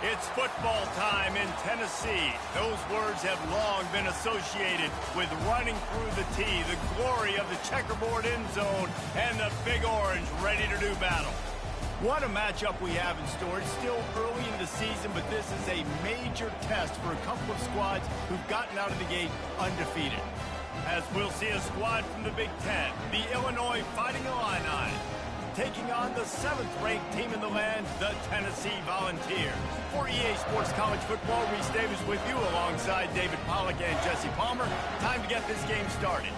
It's football time in Tennessee. Those words have long been associated with running through the tee, the glory of the checkerboard end zone, and the Big Orange ready to do battle. What a matchup we have in store. It's still early in the season, but this is a major test for a couple of squads who've gotten out of the gate undefeated. As we'll see a squad from the Big Ten, the Illinois Fighting Illini, taking on the 7th-ranked team in the land, the Tennessee Volunteers. For EA Sports College Football, Reese Davis with you alongside David Pollack and Jesse Palmer. Time to get this game started.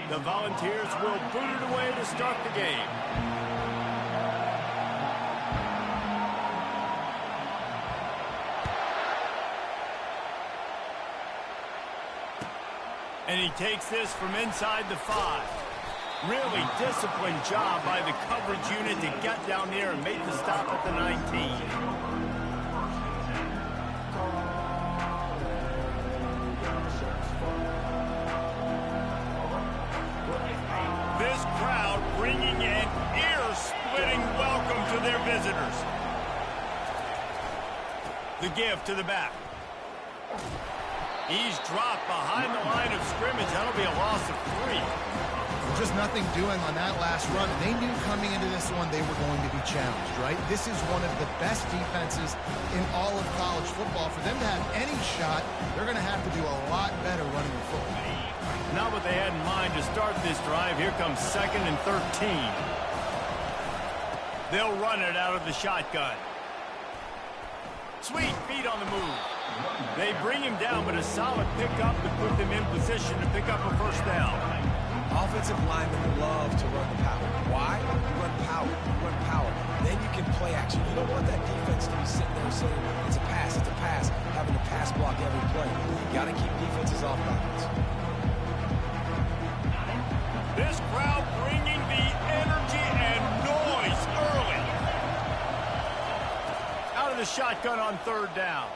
The Volunteers will boot it away to start the game. And he takes this from inside the 5. Really disciplined job by the coverage unit to get down there and make the stop at the 19. Bringing an ear-splitting welcome to their visitors. The give to the back. He's dropped behind the line of scrimmage. That'll be a loss of 3. Just nothing doing on that last run. They knew coming into this one they were going to be challenged, right? This is one of the best defenses in all of college football. For them to have any shot, they're going to have to do a lot better running the football. Not what they had in mind to start this drive. Here comes 2nd and 13. They'll run it out of the shotgun. Sweet feet on the move. They bring him down, but a solid pickup to put them in position to pick up a first down. Offensive linemen love to run the power. Why? You run power. You run power. Then you can play action. You don't want that defense to be sitting there saying, it's a pass, having to pass block every play. You got to keep defenses off balance. This crowd bringing the energy and noise early. Out of the shotgun on 3rd down.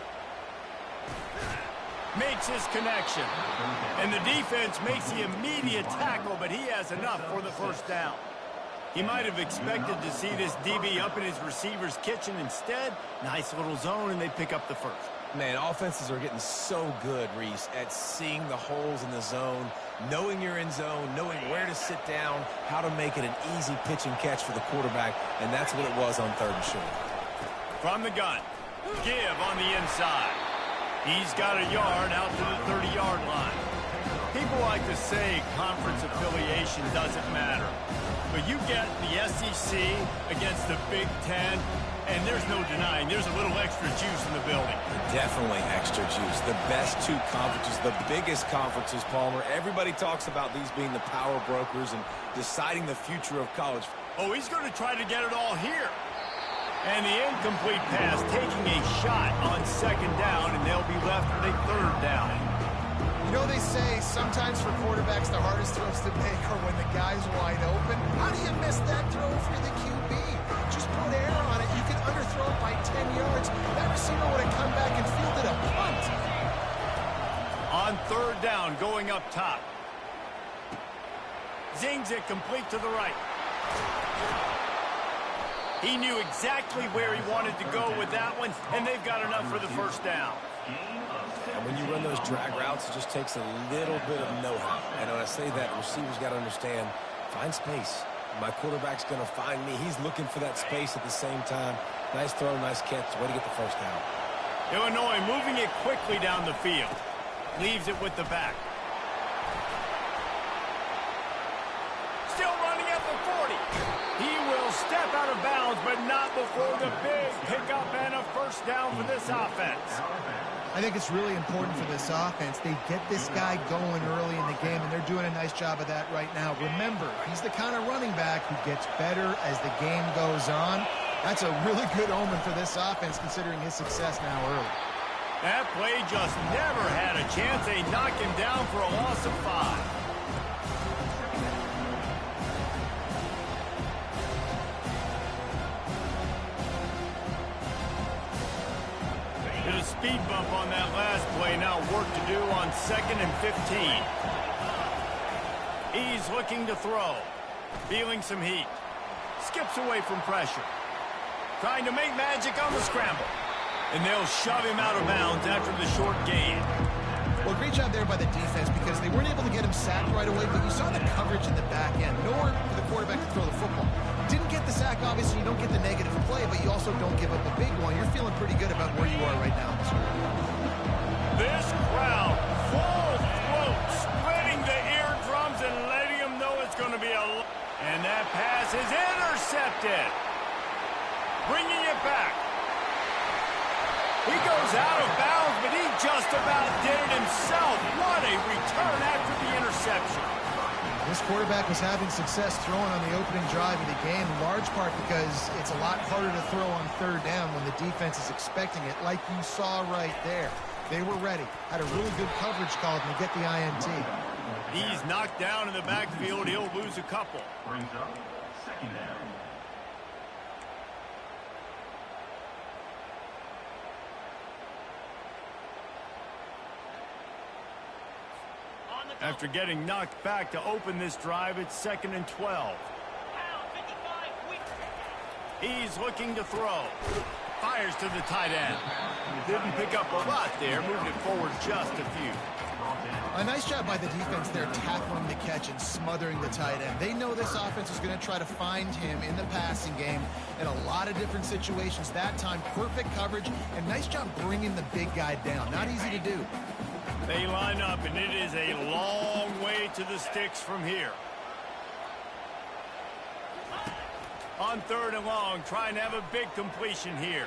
Makes his connection. And the defense makes the immediate tackle, but he has enough for the first down. He might have expected to see this DB up in his receiver's kitchen. Instead, nice little zone, and they pick up the first. Man, offenses are getting so good, Reese, at seeing the holes in the zone, knowing you're in zone, knowing where to sit down, how to make it an easy pitch and catch for the quarterback, and that's what it was on 3rd and short. From the gun, give on the inside. He's got a yard out to the 30-yard line. People like to say conference affiliation doesn't matter. But you get the SEC against the Big Ten, and there's no denying there's a little extra juice in the building. Definitely extra juice. The best 2 conferences, the biggest conferences, Palmer. Everybody talks about these being the power brokers and deciding the future of college. Oh, he's going to try to get it all here. And the incomplete pass taking a shot on 2nd down, and they'll be left with a 3rd down. You know, they say sometimes for quarterbacks the hardest throws to make are when the guy's wide open. How do you miss that throw for the QB? Just put air on it. You can underthrow it by 10 yards. That receiver would have come back and fielded a punt. On 3rd down, going up top. Zings it complete to the right. He knew exactly where he wanted to go with that one, and they've got enough for the first down. And when you run those drag routes, it just takes a little bit of know-how. And when I say that, receivers got to understand, find space. My quarterback's going to find me. He's looking for that space at the same time. Nice throw, nice catch. Way to get the first down. Illinois moving it quickly down the field. Leaves it with the back. Still running at the 40. He will step out of bounds, but not before the big pickup and a first down for this offense. I think it's really important for this offense. They get this guy going early in the game, and they're doing a nice job of that right now. Remember, he's the kind of running back who gets better as the game goes on. That's a really good omen for this offense, considering his success now early. That play just never had a chance. They knock him down for a loss of 5. speed bump on that last play. Now work to do on 2nd and 15. He's looking to throw. Feeling some heat. Skips away from pressure. Trying to make magic on the scramble. And they'll shove him out of bounds after the short gain. Well, great job there by the defense because they weren't able to get him sacked right away, but you saw the coverage in the back end. Nowhere for the quarterback to throw the football. Didn't get the sack, obviously. You don't get the negative play, but you also don't give up a big one. You're feeling pretty good about where you are right now. This crowd, full throat, splitting the eardrums and letting them know it's going to be a... And that pass is intercepted. Bringing it back. He goes out of bounds, but he just about did it himself. What a return after the interception. This quarterback was having success throwing on the opening drive of the game, in large part because it's a lot harder to throw on 3rd down when the defense is expecting it, like you saw right there. They were ready, had a really good coverage call to get the INT. He's knocked down in the backfield. He'll lose a couple. Brings up 2nd down. After getting knocked back to open this drive, it's 2nd and 12. He's looking to throw. Fires to the tight end. Didn't pick up a lot there, moved it forward just a few. A nice job by the defense there, tackling the catch and smothering the tight end. They know this offense is going to try to find him in the passing game in a lot of different situations. That time, perfect coverage, and nice job bringing the big guy down. Not easy to do. They line up, and it is a long way to the sticks from here. On 3rd and long, trying to have a big completion here.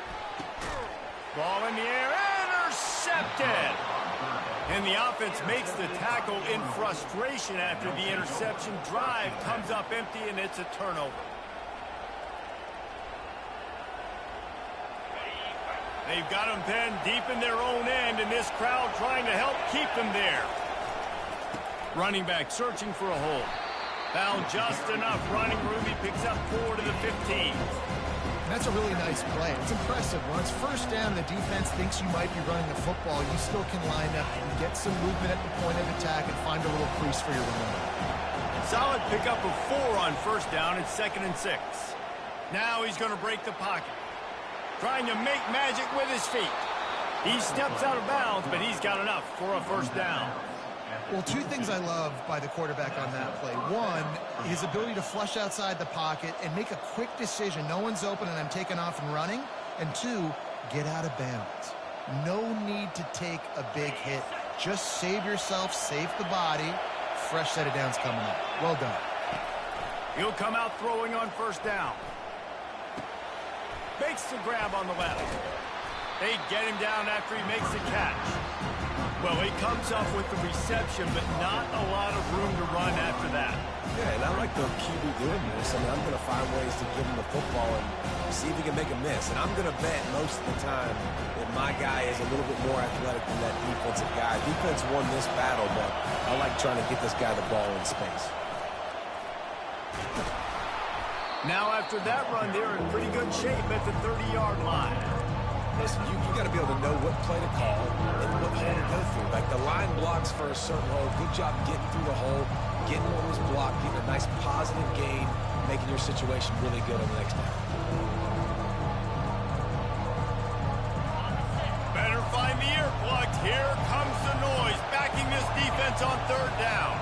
Ball in the air, intercepted! And the offense makes the tackle in frustration after the interception. Drive comes up empty, and it's a turnover. They've got them pinned deep in their own end, and this crowd trying to help keep them there. Running back searching for a hole. Found just enough running room. He picks up 4 to the 15. That's a really nice play. It's impressive. When it's 1st down and the defense thinks you might be running the football, you still can line up and get some movement at the point of attack and find a little crease for your running. Solid pickup of 4 on 1st down. It's 2nd and 6. Now he's going to break the pocket. Trying to make magic with his feet. He steps out of bounds, but he's got enough for a 1st down. Well, 2 things I love by the quarterback on that play. 1, his ability to flush outside the pocket and make a quick decision. No one's open and I'm taking off and running. And 2, get out of bounds. No need to take a big hit. Just save yourself, save the body. Fresh set of downs coming up. Well done. He'll come out throwing on 1st down. Makes the grab on the left. They get him down after he makes the catch. Well, he comes off with the reception, but not a lot of room to run after that. Yeah, and I like the QB doing this. I mean, I'm going to find ways to give him the football and see if he can make a miss. And I'm going to bet most of the time that my guy is a little bit more athletic than that defensive guy. Defense won this battle, but I like trying to get this guy the ball in space. Now, after that run, they're in pretty good shape at the 30-yard line. Listen, you got to be able to know what play to call and what hole to go through. Like the line blocks for a certain hole. Good job getting through the hole, getting what was blocked, getting a nice positive gain, making your situation really good on the next down. Better find the earplugs. Here comes the noise, backing this defense on 3rd down.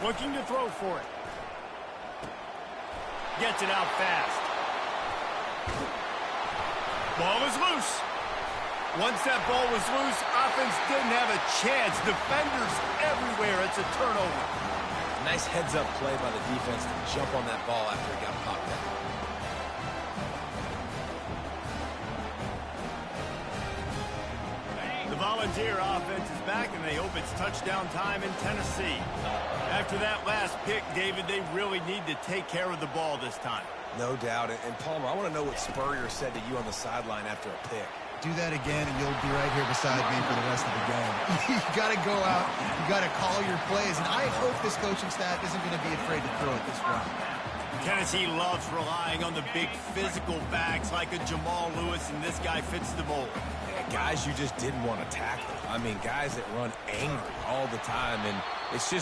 Looking to throw for it. Gets it out fast. Ball is loose. Once that ball was loose, offense didn't have a chance. Defenders everywhere. It's a turnover. Nice heads-up play by the defense to jump on that ball after it got popped out. The Volunteer offense is back, and they hope it's touchdown time in Tennessee. After that last pick, David, they really need to take care of the ball this time. No doubt. And Palmer, I want to know what Spurrier said to you on the sideline after a pick. Do that again, and you'll be right here beside me for the rest of the game. You got to go out. You got to call your plays. And I hope this coaching staff isn't going to be afraid to throw it this round. Tennessee loves relying on the big physical backs like a Jamal Lewis, and this guy fits the mold. Yeah, guys you just didn't want to tackle. I mean, guys that run angry all the time, and it's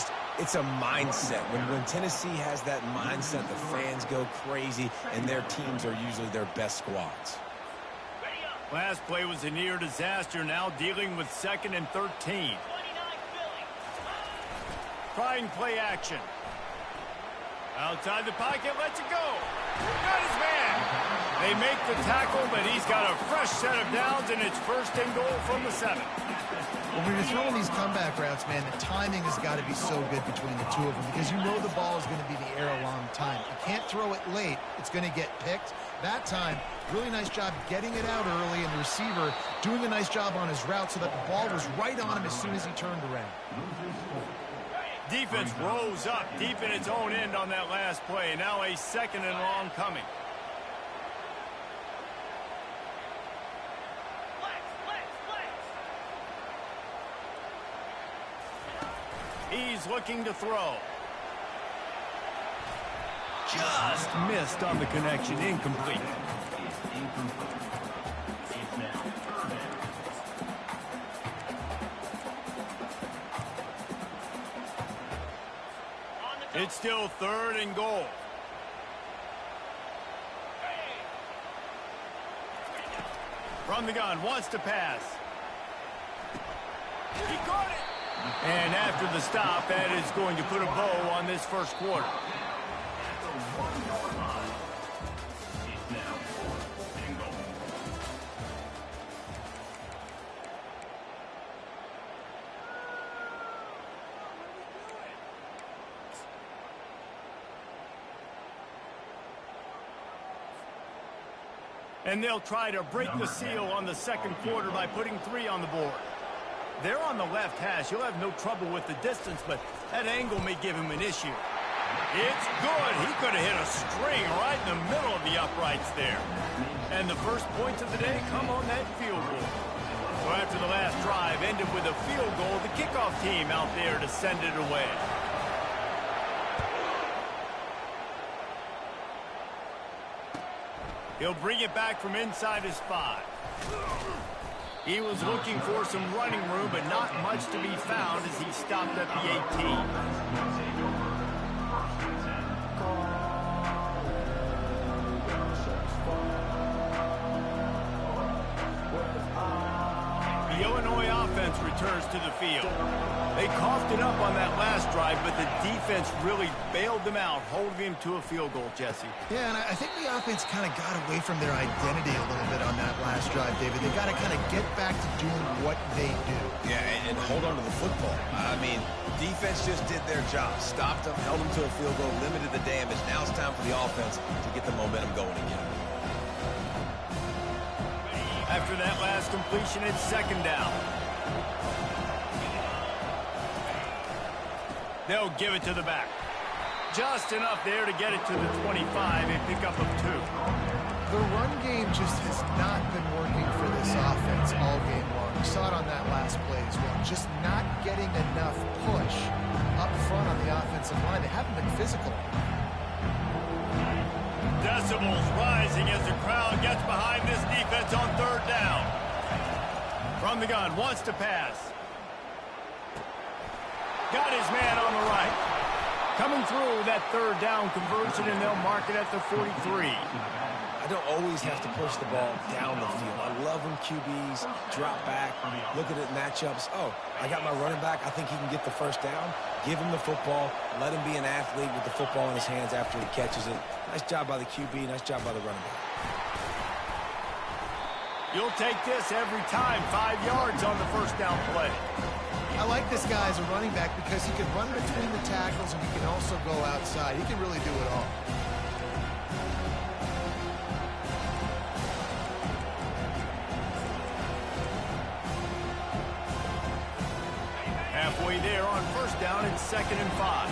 a mindset. When Tennessee has that mindset, the fans go crazy, and their teams are usually their best squads. Last play was a near disaster, now dealing with 2nd and 13. Trying play action. Outside the pocket, lets it go. Got his man. They make the tackle, but he's got a fresh set of downs, and it's 1st and goal from the 7. Well, when you're throwing these comeback routes, man, the timing has got to be so good between the two of them because you know the ball is going to be in the air a long time. You can't throw it late. It's going to get picked. That time, really nice job getting it out early, and the receiver doing a nice job on his route so that the ball was right on him as soon as he turned around. Defense rose up deep in its own end on that last play. Now a 2nd and long coming. He's looking to throw. Just missed on the connection. Incomplete. It's still 3rd and goal. From the gun, wants to pass. He caught it. And after the stop, that is going to put a bow on this 1st quarter. And they'll try to break the seal on the 2nd quarter by putting 3 on the board. They're on the left hash. He'll have no trouble with the distance, but that angle may give him an issue. It's good. He could have hit a string right in the middle of the uprights there. And the first points of the day come on that field goal. So after the last drive ended with a field goal, the kickoff team out there to send it away. He'll bring it back from inside his 5. He was looking for some running room, but not much to be found as he stopped at the 18. The Illinois offense returns to the field. They coughed it up on that last drive, but the defense really bailed them out, holding him to a field goal, Jesse. Yeah, and I think the offense kind of got away from their identity a little bit on that last drive, David. They got to kind of get back to doing what they do. Yeah, and hold on to the football. I mean, defense just did their job. Stopped them, held them to a field goal, limited the damage. Now it's time for the offense to get the momentum going again. After that last completion, it's 2nd down. They'll give it to the back. Just enough there to get it to the 25 and pick up of 2. The run game just has not been working for this offense all game long. We saw it on that last play as well. Just not getting enough push up front on the offensive line. They haven't been physical. Decibels rising as the crowd gets behind this defense on 3rd down. From the gun, wants to pass. Got his man on the right. Coming through that 3rd down conversion, and they'll mark it at the 43. I don't always have to push the ball down the field. I love when QBs drop back, look at it matchups. Oh, I got my running back. I think he can get the 1st down. Give him the football. Let him be an athlete with the football in his hands after he catches it. Nice job by the QB. Nice job by the running back. You'll take this every time. 5 yards on the 1st down play. I like this guy as a running back because he can run between the tackles and he can also go outside. He can really do it all. Halfway there on 1st down and 2nd and 5.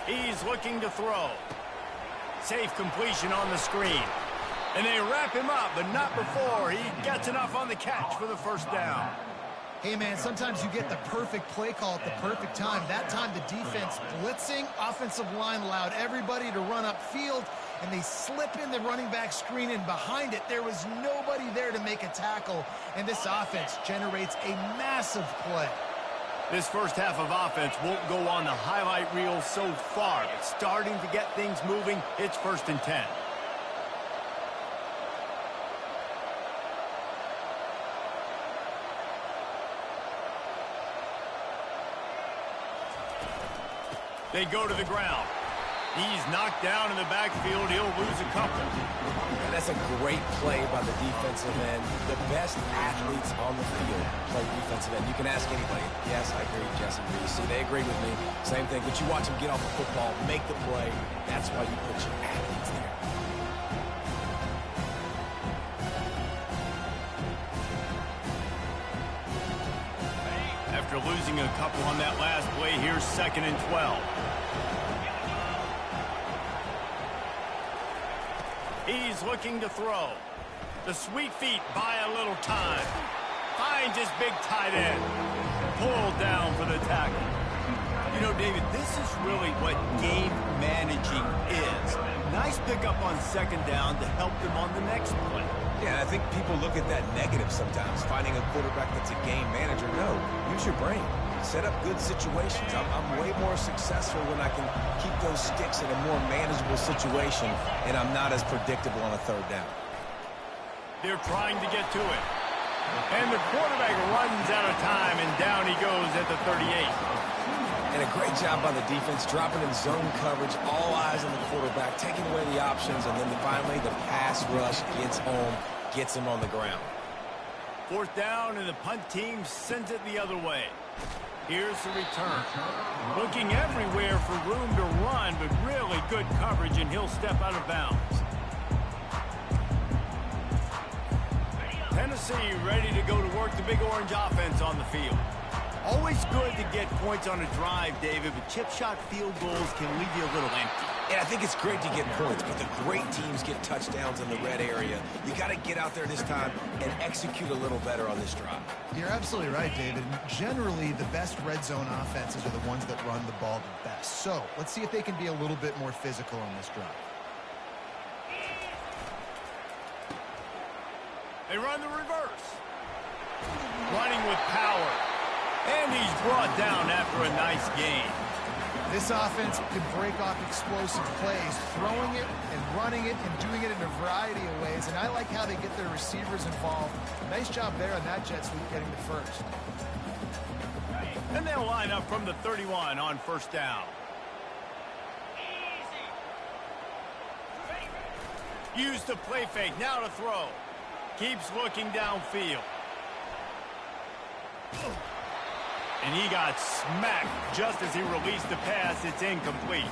He's looking to throw. Safe completion on the screen. And they wrap him up, but not before he gets enough on the catch for the first down. Hey, man, sometimes you get the perfect play call at the perfect time. That time the defense blitzing, offensive line allowed everybody to run upfield, and they slip in the running back screen, and behind it there was nobody there to make a tackle, and this offense generates a massive play. This first half of offense won't go on the highlight reel so far, but starting to get things moving. It's 1st and 10. They go to the ground. He's knocked down in the backfield. He'll lose a couple. And that's a great play by the defensive end. The best athletes on the field play defensive end. You can ask anybody. Yes, I agree, Jesse. You see, they agree with me. Same thing. But you watch them get off the football, make the play. That's why you put your athletes there. After losing a couple on that last play, here's 2nd and 12. He's looking to throw. The sweet feet buy a little time. Finds his big tight end. Pulled down for the tackle. You know, David, this is really what game managing is. Nice pickup on 2nd down to help them on the next play. Yeah, I think people look at that negative sometimes, finding a quarterback that's a game manager. No, use your brain. Set up good situations. I'm way more successful when I can keep those sticks in a more manageable situation, and I'm not as predictable on a 3rd down. They're trying to get to it. And the quarterback runs out of time, and down he goes at the 38. And a great job by the defense, dropping in zone coverage, all eyes on the quarterback, taking away the options, and then finally the pass rush gets home, gets him on the ground. 4th down, and the punt team sends it the other way. Here's the return. Looking everywhere for room to run, but really good coverage, and he'll step out of bounds. Tennessee ready to go to work the Big Orange offense on the field. Always good to get points on a drive, David, but chip shot field goals can leave you a little empty. Yeah, I think it's great to get points, but the great teams get touchdowns in the red area. You got to get out there this time and execute a little better on this drive. You're absolutely right, David. Generally, the best red zone offenses are the ones that run the ball the best. So let's see if they can be a little bit more physical on this drive. They run the reverse. Running with power. And he's brought down after a nice gain. This offense can break off explosive plays, throwing it and running it and doing it in a variety of ways. And I like how they get their receivers involved. Nice job there on that jet sweep getting the first. And they'll line up from the 31 on 1st down. Use the play fake, now to throw. Keeps looking downfield. And he got smacked just as he released the pass. It's incomplete.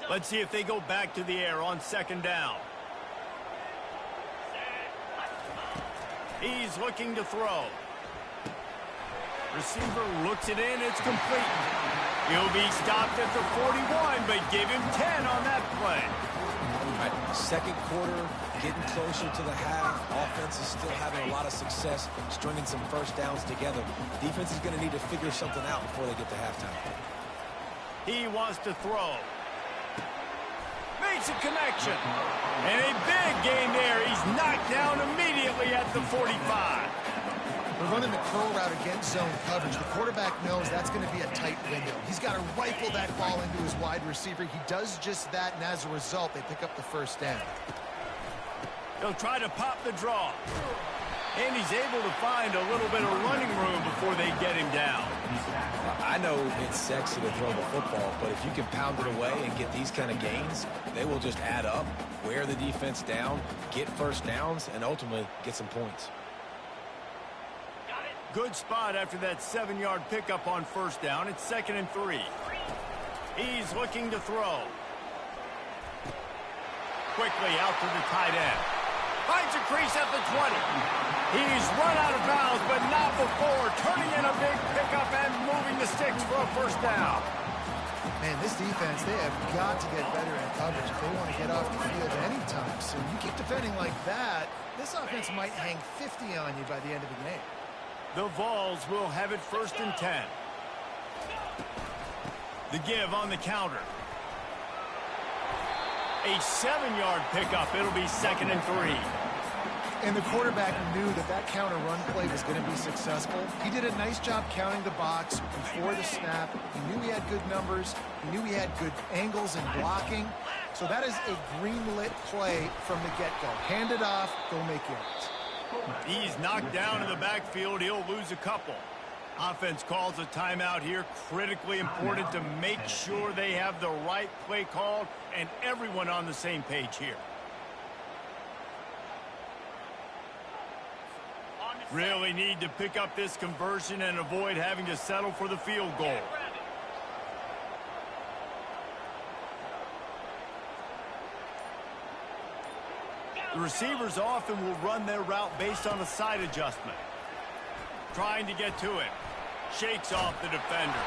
Let's see if they go back to the air on 2nd down. He's looking to throw. Receiver looks it in. It's complete. He'll be stopped at the 41, but give him 10 on that play. All right, 2nd quarter, getting closer to the half. Offense is still having a lot of success stringing some 1st downs together. Defense is going to need to figure something out before they get to halftime. He wants to throw. Makes a connection. And a big gain there. He's knocked down immediately at the 45. We're running the curl route against zone coverage. The quarterback knows that's going to be a tight window. He's got to rifle that ball into his wide receiver. He does just that, and as a result, they pick up the 1st down. He'll try to pop the draw. And he's able to find a little bit of running room before they get him down. I know it's sexy to throw the football, but if you can pound it away and get these kind of gains, they will just add up, wear the defense down, get 1st downs, and ultimately get some points. Good spot after that 7-yard pickup on 1st down. It's 2nd and 3. He's looking to throw. quickly out to the tight end. Finds a crease at the 20. He's run out of bounds, but not before turning in a big pickup and moving the sticks for a first down. Man, this defense, they have got to get better in coverage if they want to get off the field anytime soon. You keep defending like that, this offense might hang 50 on you by the end of the game. The Vols will have it 1st and 10. The give on the counter. A 7-yard pickup. It'll be 2nd and 3. And the quarterback knew that that counter run play was going to be successful. He did a nice job counting the box before the snap. He knew he had good numbers. He knew he had good angles and blocking. So that is a green-lit play from the get-go. Hand it off, go make yards. He's knocked down in the backfield. He'll lose a couple. Offense calls a timeout here. Critically important to make sure they have the right play called and everyone on the same page here. Really need to pick up this conversion and avoid having to settle for the field goal. The receivers often will run their route based on a side adjustment. Trying to get to it. Shakes off the defender.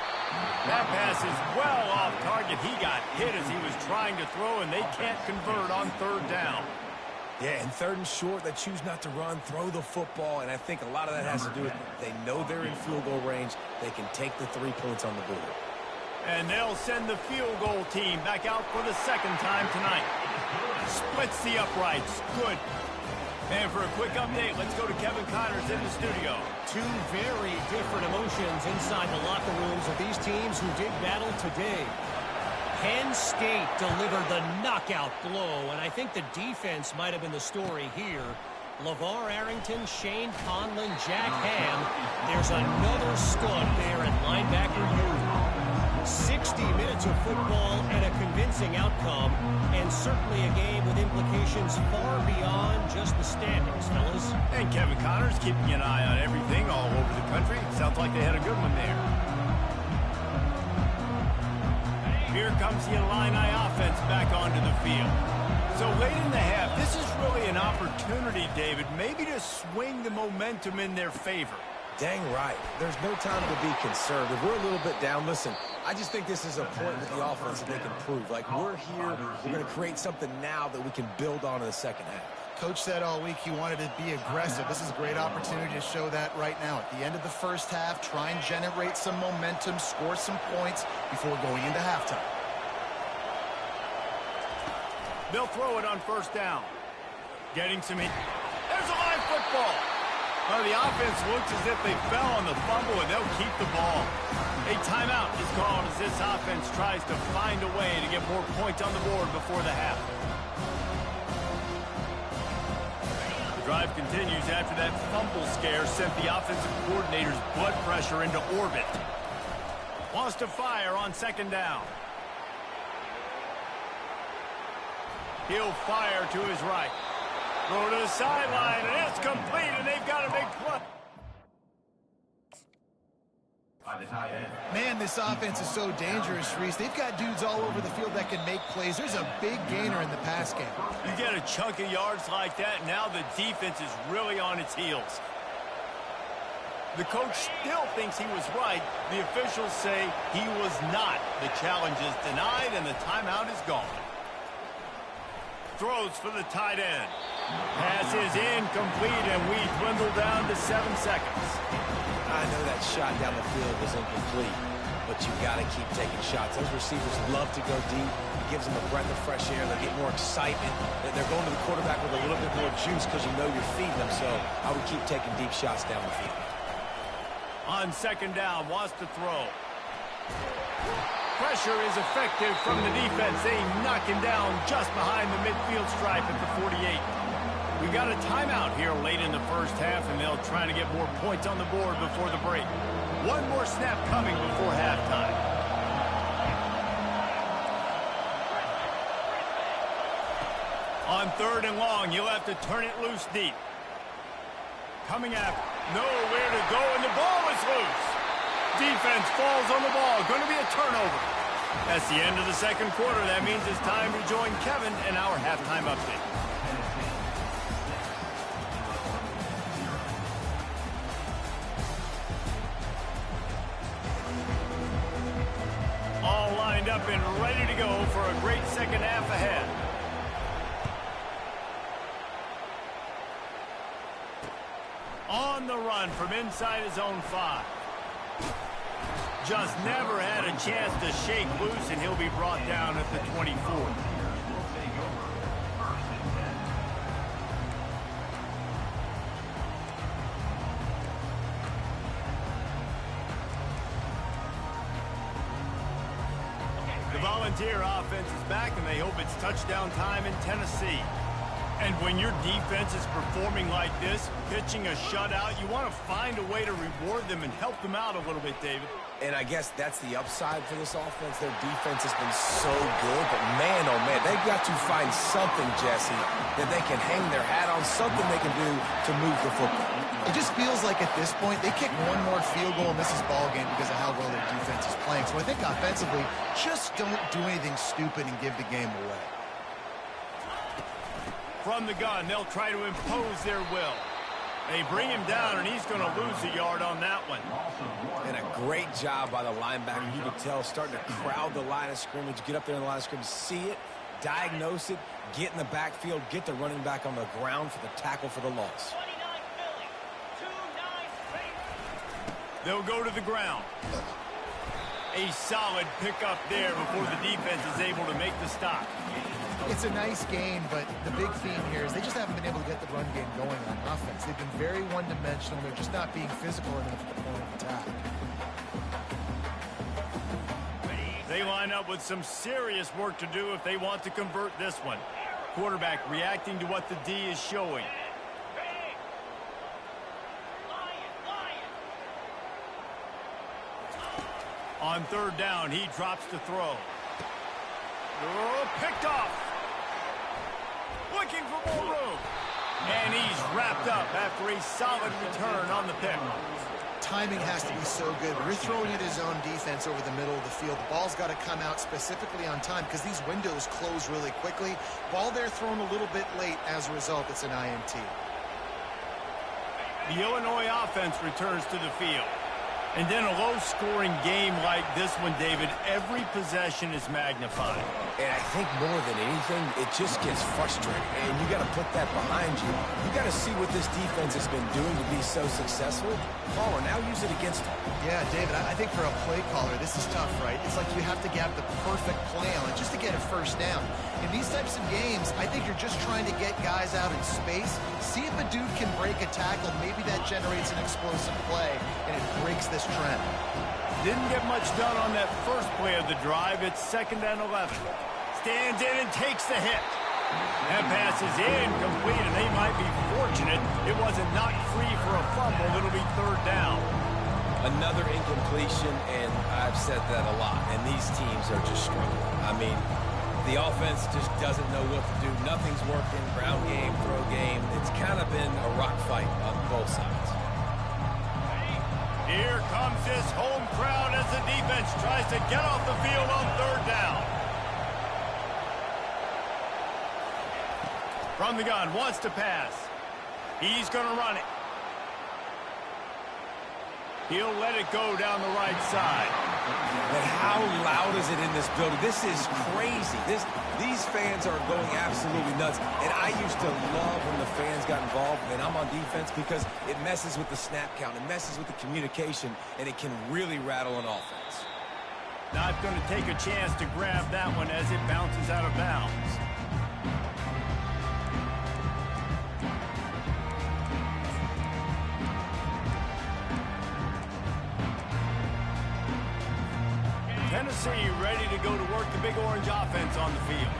That pass is well off target. He got hit as he was trying to throw, and they can't convert on 3rd down. Yeah, and 3rd and short, they choose not to run, throw the football, and I think a lot of that has to do with they know they're in field goal range. They can take the 3 points on the board. And they'll send the field goal team back out for the 2nd time tonight. Splits the uprights. Good. And for a quick update, let's go to Kevin Connors in the studio. Two very different emotions inside the locker rooms of these teams who did battle today. Penn State delivered the knockout blow, and I think the defense might have been the story here. LeVar Arrington, Shane Conlon, Jack Ham. There's another stud there at linebacker U. 60 minutes of football and a convincing outcome, and certainly a game with implications far beyond just the standings, fellas. And Kevin Connors keeping an eye on everything all over the country. Sounds like they had a good one there. Here comes the Illini offense back onto the field. So late in the half, this is really an opportunity, David, maybe to swing the momentum in their favor. Dang right. There's no time to be concerned. If we're a little bit down, listen, I just think this is a point with the offense that they can prove. Like, we're here, we're going to create something now that we can build on in the 2nd half. Coach said all week he wanted to be aggressive. This is a great opportunity to show that right now. At the end of the 1st half, try and generate some momentum, score some points before going into halftime. They'll throw it on 1st down. Getting some heat. There's a live football. Well, the offense looks as if they fell on the fumble, and they'll keep the ball. A timeout is called as this offense tries to find a way to get more points on the board before the half. The drive continues after that fumble scare sent the offensive coordinator's blood pressure into orbit. Wants to fire on 2nd down. He'll fire to his right. Throw to the sideline, and it's complete, and they've got a big play. Man, this offense is so dangerous, Reese. They've got dudes all over the field that can make plays. There's a big gainer in the pass game. You get a chunk of yards like that, now the defense is really on its heels. The coach still thinks he was right. The officials say he was not. The challenge is denied, and the timeout is gone. Throws for the tight end. Pass is incomplete, and we dwindle down to 7 seconds. I know that shot down the field was incomplete, but you got to keep taking shots. Those receivers love to go deep. It gives them a breath of fresh air. They get more excitement. They're going to the quarterback with a little bit more juice because you know you're feeding them, so I would keep taking deep shots down the field. On 2nd down, wants to throw. Pressure is effective from the defense. They knock him down just behind the midfield stripe at the 48. We got a timeout here late in the 1st half, and they'll try to get more points on the board before the break. One more snap coming before halftime. On 3rd and long, you'll have to turn it loose deep. Coming up, nowhere to go, and the ball is loose. Defense falls on the ball. Going to be a turnover. That's the end of the second quarter. That means it's time to join Kevin in our halftime update. All lined up and ready to go for a great second half ahead. On the run from inside his own 5. Just never had a chance to shake loose, and he'll be brought down at the 24. The Volunteer offense is back, and they hope it's touchdown time in Tennessee. And when your defense is performing like this, pitching a shutout, you want to find a way to reward them and help them out a little bit, David. And I guess that's the upside for this offense. Their defense has been so good, but man, oh man, they've got to find something, Jesse, that they can hang their hat on, something they can do to move the football. It just feels like at this point, they kick one more field goal and miss this ball game because of how well their defense is playing. So I think offensively, just don't do anything stupid and give the game away. From the gun, they'll try to impose their will. They bring him down, and he's going to lose a yard on that one. And a great job by the linebacker. You could tell starting to crowd the line of scrimmage, get up there in the line of scrimmage, see it, diagnose it, get in the backfield, get the running back on the ground for the tackle for the loss. They'll go to the ground. A solid pickup there before the defense is able to make the stop. It's a nice game, but the big theme here is they just haven't been able to get the run game going on offense. They've been very one-dimensional. They're just not being physical enough at the point of attack. They line up with some serious work to do if they want to convert this one. Quarterback reacting to what the D is showing. On third down, he drops to throw. Oh, picked off. Looking for more room. And he's wrapped up after a solid return on the pick. Timing has to be so good. We're throwing at his own defense over the middle of the field. The ball's got to come out specifically on time because these windows close really quickly. Ball there thrown a little bit late. As a result, it's an INT. The Illinois offense returns to the field. And then a low-scoring game like this one, David, every possession is magnified. And I think more than anything, it just gets frustrating. And you got to put that behind you. You got to see what this defense has been doing to be so successful. Caller, now use it against them. Yeah, David, I think for a play caller, this is tough, right? It's like you have to have the perfect play on it just to get a first down. In these types of games, I think you're just trying to get guys out in space, see if a dude can break a tackle. Maybe that generates an explosive play, and it breaks this trend. Didn't get much done on that first play of the drive. It's 2nd and 11. Stands in and takes the hit. That pass is incomplete, and they might be fortunate it wasn't knocked free for a fumble. It'll be 3rd down. Another incompletion, and I've said that a lot, and these teams are just struggling. I mean, the offense just doesn't know what to do. Nothing's working. Ground game, throw game. It's kind of been a rock fight on both sides. Here comes this home crowd as the defense tries to get off the field on 3rd down. From the gun, wants to pass. He's going to run it. He'll let it go down the right side. And how loud is it in this building? This is crazy. These fans are going absolutely nuts. And I used to love when the fans got involved, and I'm on defense, because it messes with the snap count. It messes with the communication, and it can really rattle an offense. Not going to take a chance to grab that one as it bounces out of bounds. Tennessee ready to go to work the Big Orange offense on the field.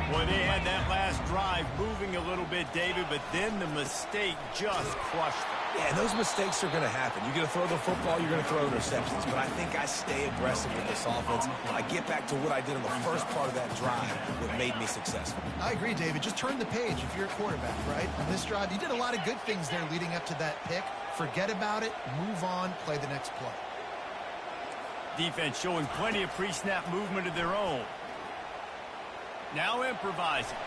Boy, they had that last drive moving a little bit, David, but then the mistake just crushed them. Yeah, those mistakes are going to happen. You're going to throw the football, you're going to throw interceptions. But I think I stay aggressive with this offense. I get back to what I did in the first part of that drive that made me successful. I agree, David. Just turn the page if you're a quarterback, right? On this drive, you did a lot of good things there leading up to that pick. Forget about it, move on, play the next play. Defense showing plenty of pre-snap movement of their own. Now improvising.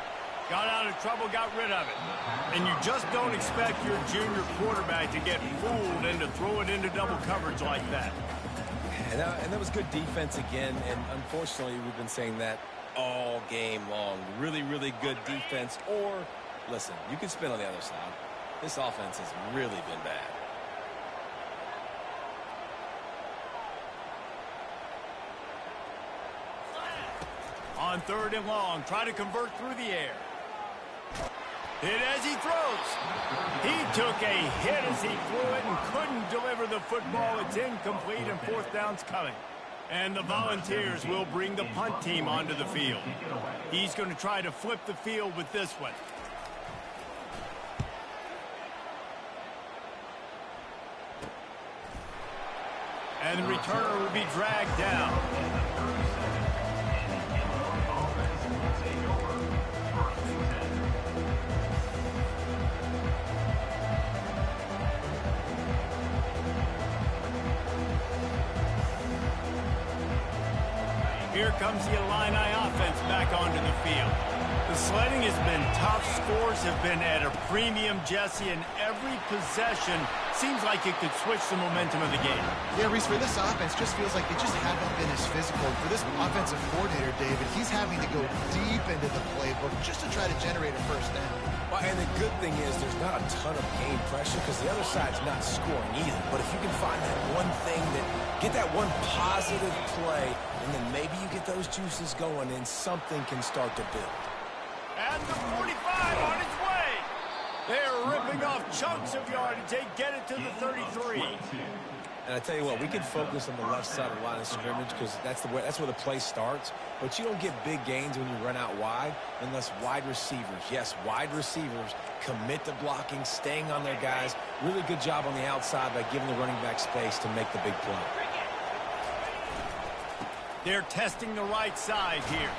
Got out of trouble, got rid of it. And you just don't expect your junior quarterback to get fooled into throwing into double coverage like that. And that was good defense again, and unfortunately we've been saying that all game long. Really, really good defense. Or, listen, you can spin on the other side. This offense has really been bad. On 3rd and long, try to convert through the air. Hit as he throws. He took a hit as he threw it and couldn't deliver the football. It's incomplete and 4th down's coming. And the Volunteers will bring the punt team onto the field. He's going to try to flip the field with this one. And the returner will be dragged down. Here comes the Illini offense back onto the field. The sledding has been tough. Scores have been at a premium, Jesse, and every possession seems like it could switch the momentum of the game. Yeah, Reese, for this offense, just feels like they just haven't been as physical. For this offensive coordinator, David, he's having to go deep into the playbook just to try to generate a first down. Well, and the good thing is there's not a ton of game pressure because the other side's not scoring either. But if you can find that one thing, get that one positive play, and then maybe you get those juices going and something can start to build. And the 45 on its way. They're ripping off chunks of yardage. They get it to the 33. And I tell you what, we can focus on the left side of the line of scrimmage because that's where the play starts. But you don't get big gains when you run out wide unless wide receivers, yes, wide receivers, commit to blocking, staying on their guys. Really good job on the outside by giving the running back space to make the big play. They're testing the right side here.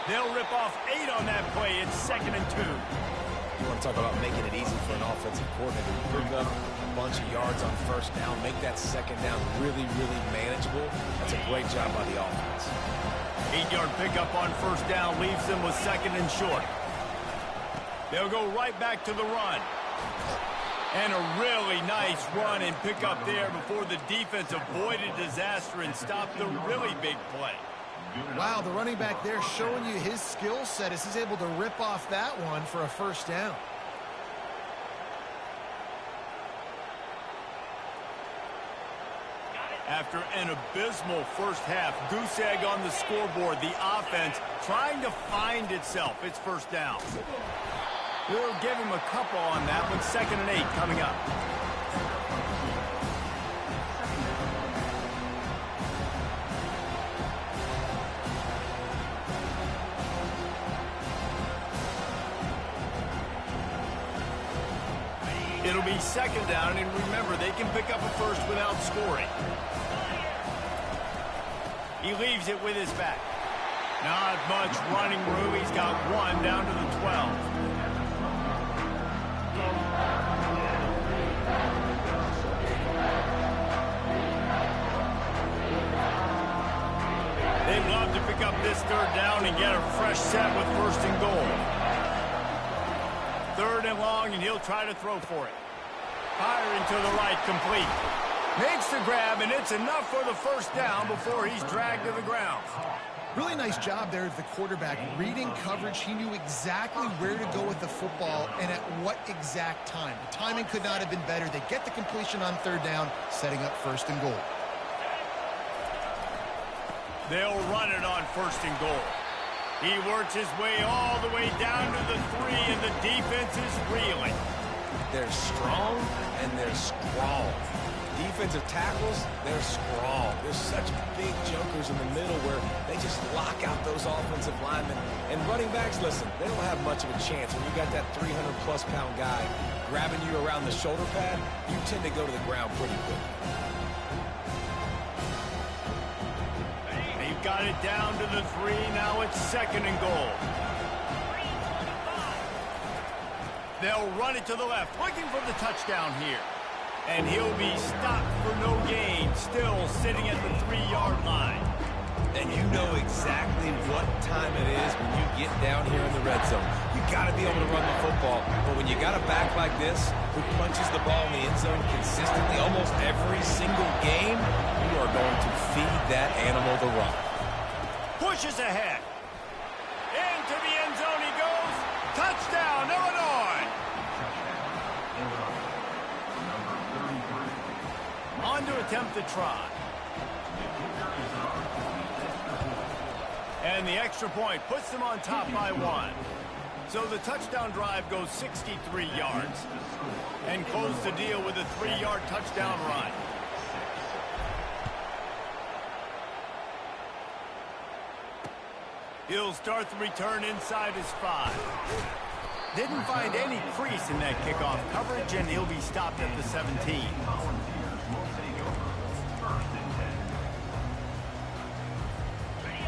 They'll rip off 8 on that play. It's 2nd and 2. You want to talk about making it easy for an offensive coordinator. You pick up a bunch of yards on 1st down, make that 2nd down really, really manageable. That's a great job by the offense. 8-yard pickup on 1st down leaves them with 2nd and short. They'll go right back to the run. And a really nice run and pick up there before the defense avoided disaster and stopped the really big play. Wow, the running back there showing you his skill set as he's able to rip off that one for a 1st down. After an abysmal first half, goose egg on the scoreboard, the offense trying to find itself. It's 1st down. We'll give him a couple on that one. 2nd and 8 coming up. It'll be 2nd down, and remember, they can pick up a first without scoring. He leaves it with his back. Not much running room. He's got 1 down to the 12. They'd love to pick up this 3rd down and get a fresh set with 1st and goal. 3rd and long, and he'll try to throw for it. Firing to the right, complete. Makes the grab, and it's enough for the 1st down before he's dragged to the ground. Really nice job there of the quarterback. Reading coverage, he knew exactly where to go with the football and at what exact time. The timing could not have been better. They get the completion on 3rd down, setting up 1st and goal. They'll run it on 1st and goal. He works his way all the way down to the 3, and the defense is reeling. They're strong, and they're strong. Defensive tackles, they're strong. There's such big jumpers in the middle where they just lock out those offensive linemen. And running backs, listen, they don't have much of a chance. When you got that 300-plus pound guy grabbing you around the shoulder pad, you tend to go to the ground pretty quick. They've got it down to the 3. Now it's 2nd and goal. They'll run it to the left, looking for the touchdown here. And he'll be stopped for no gain, still sitting at the 3-yard line. And you know exactly what time it is when you get down here in the red zone. You got to be able to run the football. But when you got a back like this who punches the ball in the end zone consistently almost every single game, you are going to feed that animal the rock. Pushes ahead. Into the end zone he goes. Touchdown, Illinois. On to attempt the try. And the extra point puts them on top by 1. So the touchdown drive goes 63 yards. And close the deal with a 3-yard touchdown run. He'll start the return inside his 5. Didn't find any crease in that kickoff coverage, and he'll be stopped at the 17.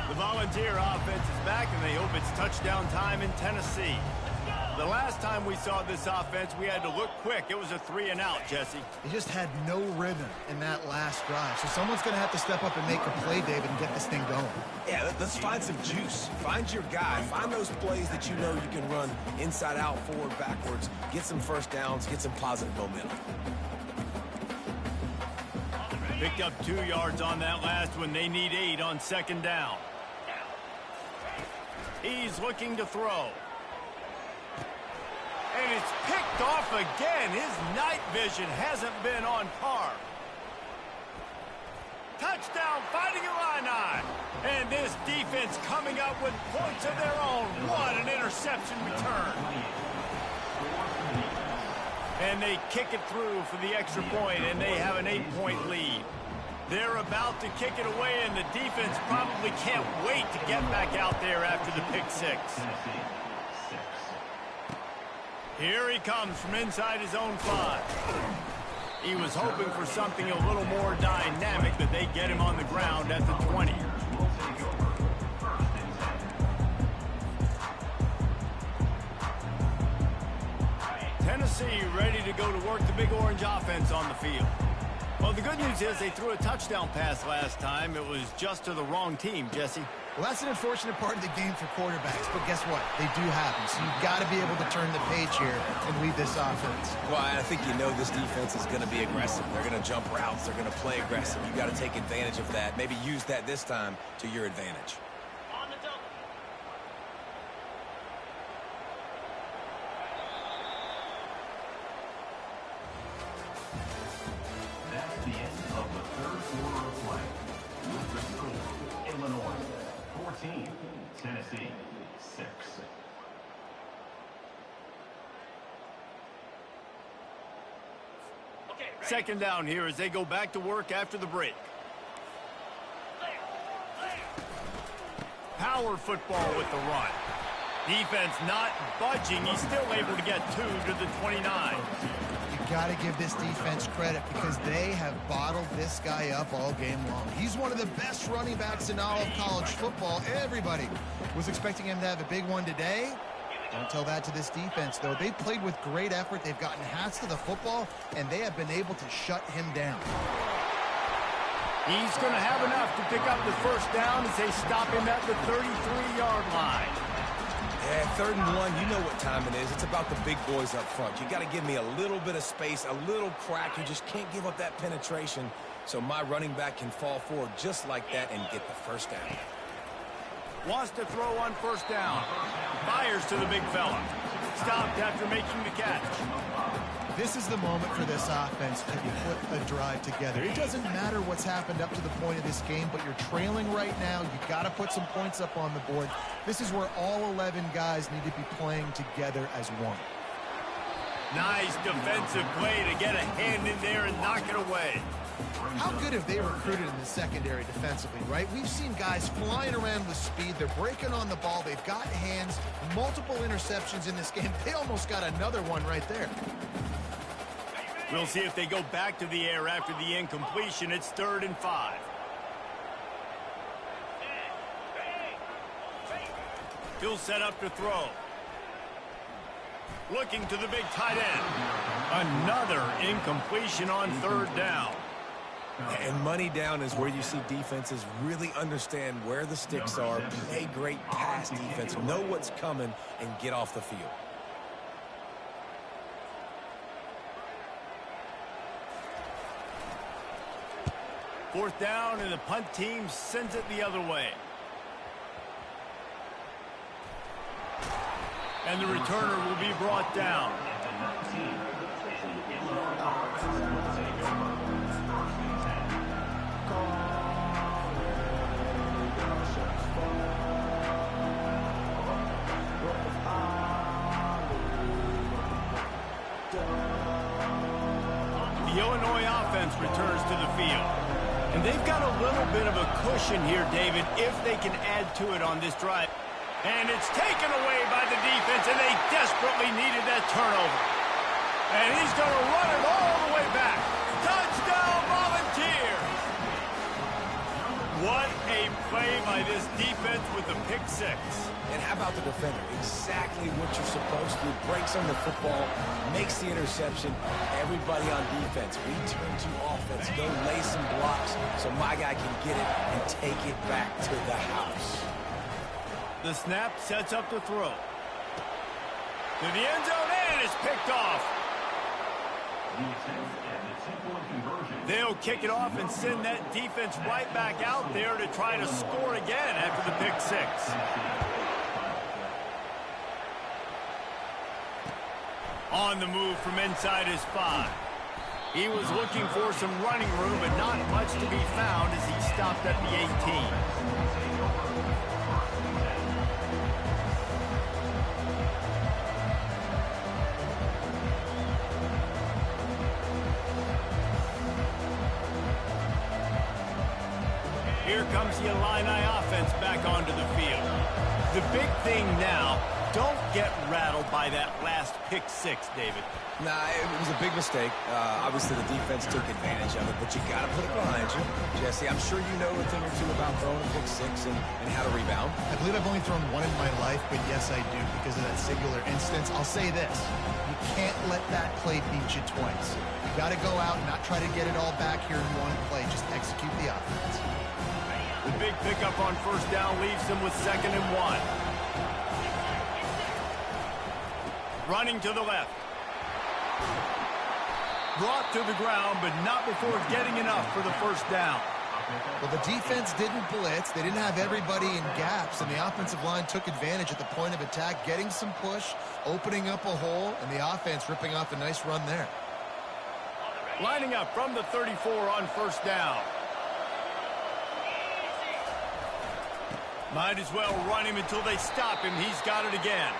The Volunteer offense is back, and they hope it's touchdown time in Tennessee. The last time we saw this offense, we had to look quick. It was a 3-and-out, Jesse. They just had no rhythm in that last drive. So someone's going to have to step up and make a play, David, and get this thing going. Yeah, let's find some juice. Find your guy. Find those plays that you know you can run inside out, forward, backwards. Get some first downs. Get some positive momentum. Picked up 2 yards on that last one. They need 8 on 2nd down. He's looking to throw. And it's picked off again. His night vision hasn't been on par. Touchdown, Fighting Illini. And this defense coming up with points of their own. What an interception return. And they kick it through for the extra point, and they have an 8-point lead. They're about to kick it away, and the defense probably can't wait to get back out there after the pick 6. Here he comes from inside his own 5. He was hoping for something a little more dynamic, but they get him on the ground at the 20. Tennessee ready to go to work the Big Orange offense on the field. Well, the good news is they threw a touchdown pass last time. It was just to the wrong team, Jesse. Well, that's an unfortunate part of the game for quarterbacks, but guess what? They do happen, so you've got to be able to turn the page here and lead this offense. Well, I think you know this defense is going to be aggressive. They're going to jump routes. They're going to play aggressive. You've got to take advantage of that. Maybe use that this time to your advantage. On the double. That's the end of the third quarter of play. With the score, Illinois 14, Tennessee 6. Second down here as they go back to work after the break. Power football with the run. Defense not budging. He's still able to get 2 to the 29. You got to give this defense credit because they have bottled this guy up all game long. He's one of the best running backs in all of college football. Everybody was expecting him to have a big one today. Don't tell that to this defense, though. They played with great effort. They've gotten hats to the football, and they have been able to shut him down. He's going to have enough to pick up the first down as they stop him at the 33-yard line. Yeah, 3rd and 1, you know what time it is. It's about the big boys up front. You got to give me a little bit of space, a little crack. You just can't give up that penetration so my running back can fall forward just like that and get the first down. Wants to throw on first down. Fires to the big fella. Stopped after making the catch. This is the moment for this offense to put a drive together. It doesn't matter what's happened up to the point of this game, but you're trailing right now. You got to put some points up on the board. This is where all 11 guys need to be playing together as one. Nice defensive play to get a hand in there and knock it away. How good have they recruited in the secondary defensively, right? We've seen guys flying around with speed. They're breaking on the ball. They've got hands, multiple interceptions in this game. They almost got another one right there. We'll see if they go back to the air after the incompletion. It's 3rd and 5. He'll set up to throw. Looking to the big tight end. Another incompletion on third down. And money down is where you see defenses really understand where the sticks are, play great pass defense, know what's coming, and get off the field. Fourth down, and the punt team sends it the other way. And the returner will be brought down. The Illinois offense returns to the field. And they've got a little bit of a cushion here, David, if they can add to it on this drive. And it's taken away by the defense, and they desperately needed that turnover. And he's going to run it all the way back. Touchdown, Volunteers! What a play by this defense with the pick six. And how about the defender? Exactly what you're supposed to do. Breaks on the football, makes the interception. Everybody on defense, return to offense. Go lay some blocks so my guy can get it and take it back to the house. The snap sets up the throw. To the end zone, and it's picked off. They'll kick it off and send that defense right back out there to try to score again after the pick six. On the move from inside his 5. He was looking for some running room, but not much to be found as he stopped at the 18. Here comes the Illini offense back onto the field. The big thing now, don't get rattled by that last pick six, David. Nah, it was a big mistake. Obviously, the defense took advantage of it, but you got to put it behind you. Jesse, I'm sure you know a thing or two about throwing a pick six and how to rebound. I believe I've only thrown one in my life, but yes, I do because of that singular instance. I'll say this. You can't let that play beat you twice. You got to go out and not try to get it all back here in one play. Just execute the offense. The big pickup on first down leaves them with 2nd and 1. Running to the left. Brought to the ground, but not before getting enough for the first down. Well, the defense didn't blitz. They didn't have everybody in gaps, and the offensive line took advantage at the point of attack, getting some push, opening up a hole, and the offense ripping off a nice run there. Lining up from the 34 on first down. Might as well run him until they stop him. He's got it again.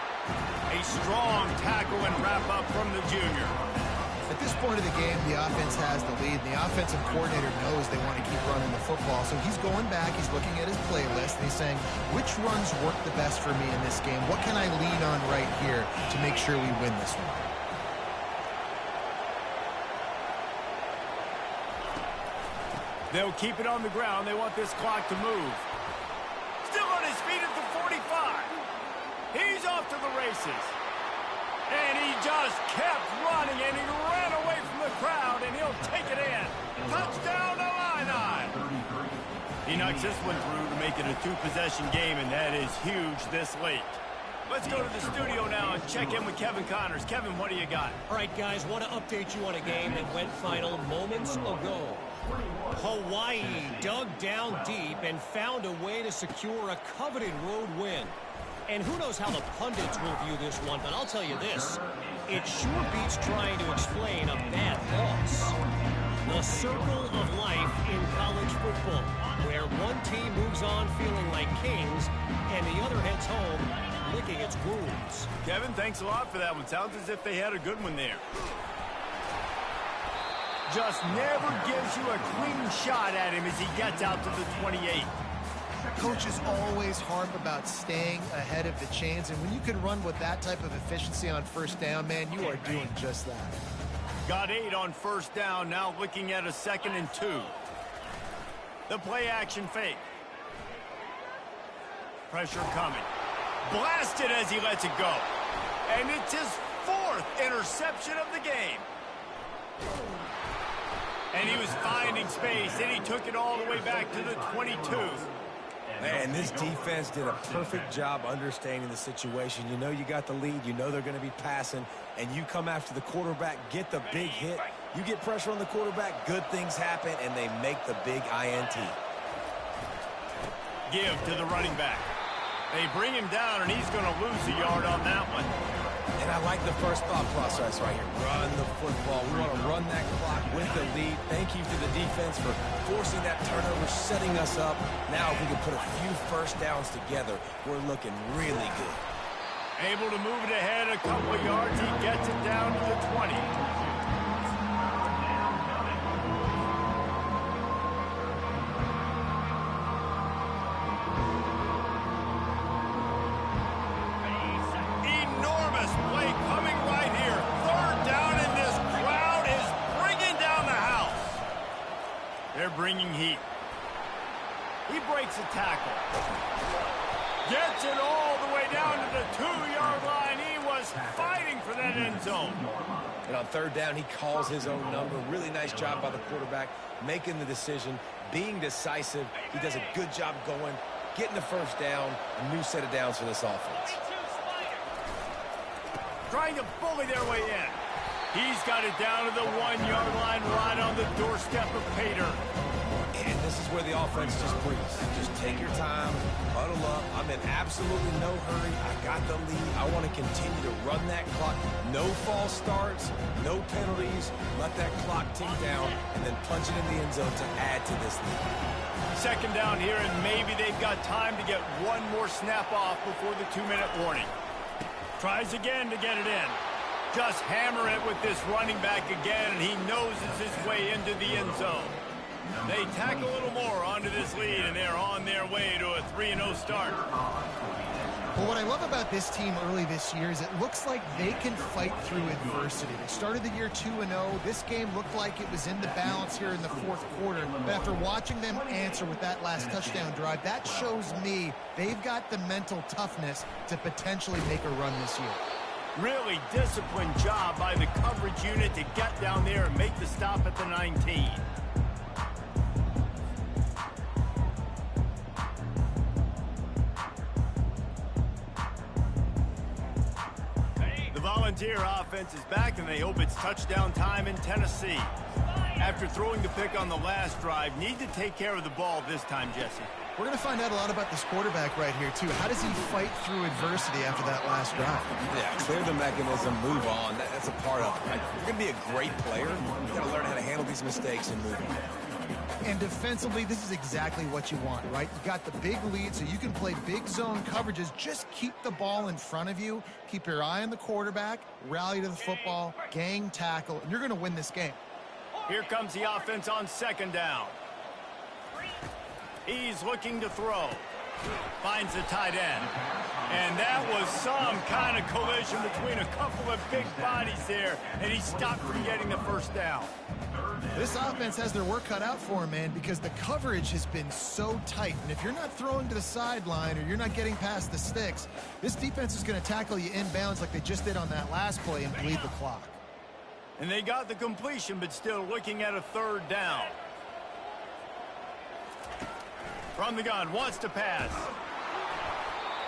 A strong tackle and wrap-up from the junior. At this point of the game, the offense has the lead, and the offensive coordinator knows they want to keep running the football. So he's going back, he's looking at his playlist, and he's saying, which runs work the best for me in this game? What can I lean on right here to make sure we win this one? They'll keep it on the ground. They want this clock to move. Still on his feet at the 45. He's off to the races. And he just kept running, and he ran away from the crowd, and he'll take it in. Touchdown, Illini. He knocks this one through to make it a 2-possession game, and that is huge this late. Let's go to the studio now and check in with Kevin Connors. Kevin, what do you got? All right, guys, want to update you on a game that went final moments ago. Hawaii dug down deep and found a way to secure a coveted road win. And who knows how the pundits will view this one, but I'll tell you this. It sure beats trying to explain a bad loss. The circle of life in college football, where one team moves on feeling like kings and the other heads home licking its wounds. Kevin, thanks a lot for that one. Sounds as if they had a good one there. Just never gives you a clean shot at him as he gets out to the 28. Coaches always harp about staying ahead of the chains, and when you can run with that type of efficiency on first down, man, you are doing just that. Got 8 on first down, now looking at a 2nd and 2. The play action fake. Pressure coming. Blasted as he lets it go. And it's his 4th interception of the game. And he was finding space, and he took it all the way back to the 22. Man, this defense did a perfect job understanding the situation. You know you got the lead. You know they're going to be passing. And you come after the quarterback, get the big hit. You get pressure on the quarterback, good things happen, and they make the big INT. Give to the running back. They bring him down, and he's going to lose a yard on that one. And I like the first thought process right here. Run the football. We want to run that clock with the lead. Thank you to the defense for forcing that turnover, setting us up. Now if we can put a few first downs together, we're looking really good. Able to move it ahead a couple of yards. He gets it down to the 20. Bringing heat. He breaks a tackle. Gets it all the way down to the 2-yard line. He was fighting for that end zone. And on third down, he calls his own number. Really nice job by the quarterback, making the decision, being decisive. He does a good job going, getting the first down, a new set of downs for this offense. Trying to bully their way in. He's got it down to the 1-yard line, right on the doorstep of Pater. And this is where the offense just breathes. Just take your time, huddle up. I'm in absolutely no hurry. I got the lead. I want to continue to run that clock. No false starts, no penalties. Let that clock tick down, and then punch it in the end zone to add to this lead. Second down here, and maybe they've got time to get one more snap off before the 2-minute warning. Tries again to get it in. Just hammer it with this running back again, and he noses his way into the end zone. They tack a little more onto this lead, and they're on their way to a 3-0 start. Well, what I love about this team early this year is it looks like they can fight through adversity. They started the year 2-0. This game looked like it was in the balance here in the fourth quarter. But after watching them answer with that last touchdown drive, that shows me they've got the mental toughness to potentially make a run this year. Really disciplined job by the coverage unit to get down there and make the stop at the 19. The Volunteer offense is back, and they hope it's touchdown time in Tennessee. After throwing the pick on the last drive, need to take care of the ball this time, Jesse. We're going to find out a lot about this quarterback right here, too. How does he fight through adversity after that last drive? Yeah, clear the mechanism, move on. That's a part of it, right? You're going to be a great player. You've got to learn how to handle these mistakes and move on. And defensively, this is exactly what you want, right? You got the big lead, so you can play big zone coverages. Just keep the ball in front of you. Keep your eye on the quarterback. Rally to the football. Gang tackle. And you're going to win this game. Here comes the offense on second down. He's looking to throw. Finds the tight end. And that was some kind of collision between a couple of big bodies there, and he stopped from getting the first down. This offense has their work cut out for him, man, because the coverage has been so tight. And if you're not throwing to the sideline or you're not getting past the sticks, this defense is going to tackle you inbounds like they just did on that last play and bleed the clock. And they got the completion, but still looking at a third down. From the gun, wants to pass.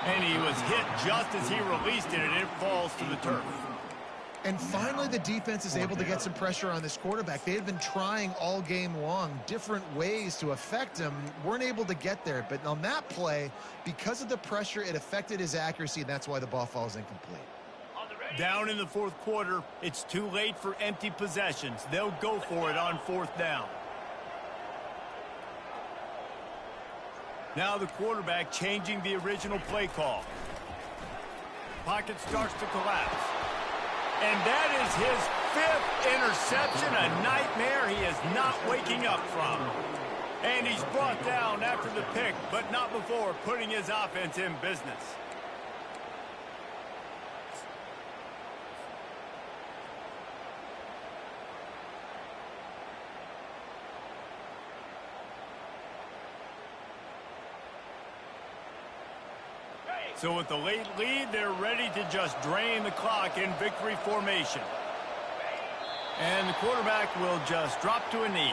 And he was hit just as he released it, and it falls to the turf. And finally, the defense is able to get some pressure on this quarterback. They had been trying all game long different ways to affect him. Weren't able to get there. But on that play, because of the pressure, it affected his accuracy, and that's why the ball falls incomplete. Down in the fourth quarter, it's too late for empty possessions. They'll go for it on fourth down. Now the quarterback changing the original play call. Pocket starts to collapse. And that is his fifth interception, a nightmare he is not waking up from. And he's brought down after the pick, but not before putting his offense in business. So with the late lead, they're ready to just drain the clock in victory formation. And the quarterback will just drop to a knee.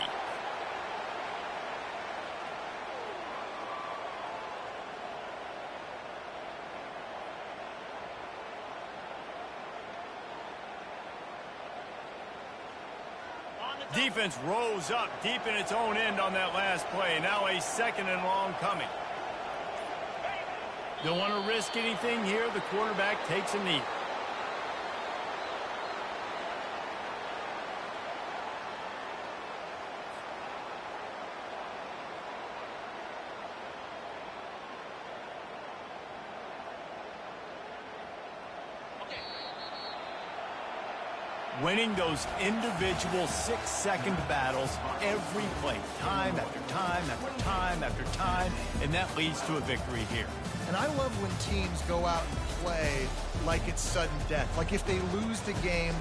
Defense rose up deep in its own end on that last play. Now a second and long coming. Don't want to risk anything here. The quarterback takes a knee. Winning those individual 6-second battles every play, time after time after time after time, and that leads to a victory here. And I love when teams go out and play like it's sudden death. Like if they lose the game,